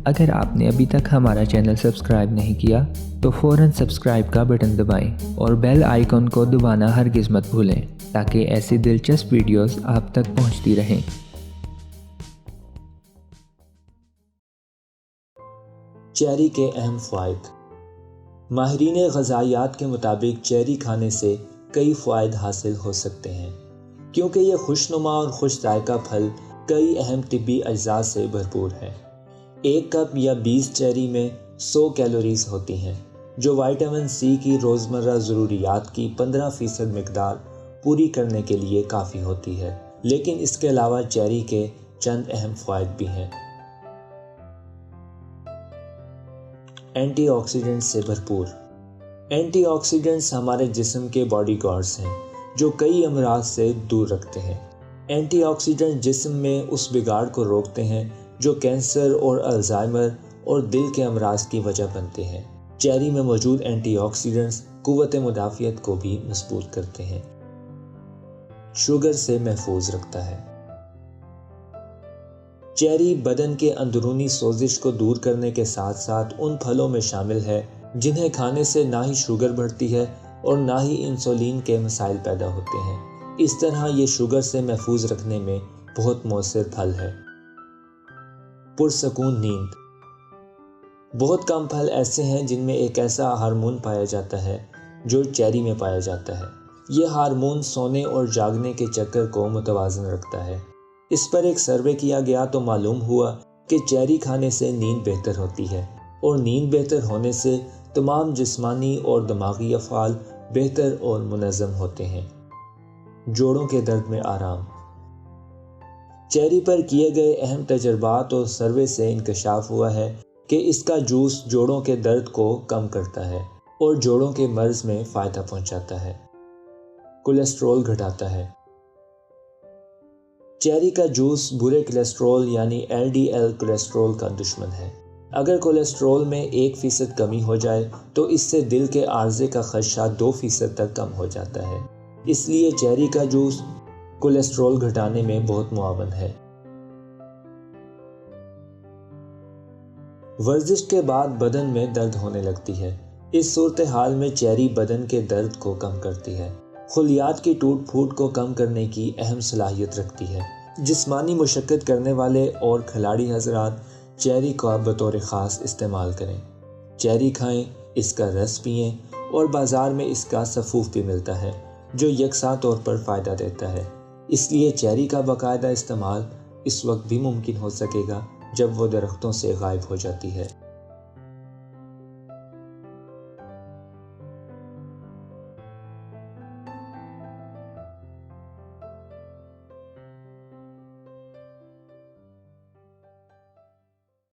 اگر آپ نے ابھی تک ہمارا چینل سبسکرائب نہیں کیا تو فوراً سبسکرائب کا بٹن دبائیں اور بیل آئیکن کو دبانا ہرگز مت بھولیں تاکہ ایسی دلچسپ ویڈیوز آپ تک پہنچتی رہیں۔ چیری کے اہم فوائد۔ ماہرین غذائیات کے مطابق چیری کھانے سے کئی فوائد حاصل ہو سکتے ہیں کیونکہ یہ خوشنما اور خوش ذائقہ پھل کئی اہم طبی اجزاء سے بھرپور ہے۔ ایک کپ یا 20 چیری میں 100 کیلوریز ہوتی ہیں جو وائٹامن سی کی روزمرہ ضروریات کی 15% مقدار پوری کرنے کے لیے کافی ہوتی ہے، لیکن اس کے علاوہ چیری کے چند اہم فوائد بھی ہیں۔ اینٹی آکسیڈنٹس سے بھرپور۔ اینٹی آکسیڈنٹس ہمارے جسم کے باڈی گارڈز ہیں جو کئی امراض سے دور رکھتے ہیں۔ اینٹی آکسیڈنٹ جسم میں اس بگاڑ کو روکتے ہیں جو کینسر اور الزائمر اور دل کے امراض کی وجہ بنتے ہیں۔ چیری میں موجود اینٹی آکسیڈنٹس قوت مدافعت کو بھی مضبوط کرتے ہیں۔ شوگر سے محفوظ رکھتا ہے۔ چیری بدن کے اندرونی سوزش کو دور کرنے کے ساتھ ساتھ ان پھلوں میں شامل ہے جنہیں کھانے سے نہ ہی شوگر بڑھتی ہے اور نہ ہی انسولین کے مسائل پیدا ہوتے ہیں۔ اس طرح یہ شوگر سے محفوظ رکھنے میں بہت مؤثر پھل ہے۔ پرسکون نیند۔ بہت کم پھل ایسے ہیں جن میں ایک ایسا ہارمون پایا جاتا ہے جو چیری میں پایا جاتا ہے۔ یہ ہارمون سونے اور جاگنے کے چکر کو متوازن رکھتا ہے۔ اس پر ایک سروے کیا گیا تو معلوم ہوا کہ چیری کھانے سے نیند بہتر ہوتی ہے اور نیند بہتر ہونے سے تمام جسمانی اور دماغی افعال بہتر اور منظم ہوتے ہیں۔ جوڑوں کے درد میں آرام۔ چیری پر کیے گئے اہم تجربات اور سروے سے انکشاف ہوا ہے کہ اس کا جوس جوڑوں کے درد کو کم کرتا ہے اور جوڑوں کے مرض میں فائدہ پہنچاتا ہے۔ کولیسٹرول گھٹاتا ہے۔ چیری کا جوس برے کولیسٹرول یعنی LDL کولیسٹرول کا دشمن ہے۔ اگر کولیسٹرول میں 1% کمی ہو جائے تو اس سے دل کے عارضے کا خدشہ 2% تک کم ہو جاتا ہے۔ اس لیے چیری کا جوس کولیسٹرول گھٹانے میں بہت معاون ہے۔ ورزش کے بعد بدن میں درد ہونے لگتی ہے۔ اس صورتحال میں چیری بدن کے درد کو کم کرتی ہے۔ خلیات کی ٹوٹ پھوٹ کو کم کرنے کی اہم صلاحیت رکھتی ہے۔ جسمانی مشقت کرنے والے اور کھلاڑی حضرات چیری کا بطور خاص استعمال کریں۔ چیری کھائیں، اس کا رس پئیں اور بازار میں اس کا سفوف بھی ملتا ہے جو یکساں طور پر فائدہ دیتا ہے۔ اس لیے چیری کا باقاعدہ استعمال اس وقت بھی ممکن ہو سکے گا جب وہ درختوں سے غائب ہو جاتی ہے۔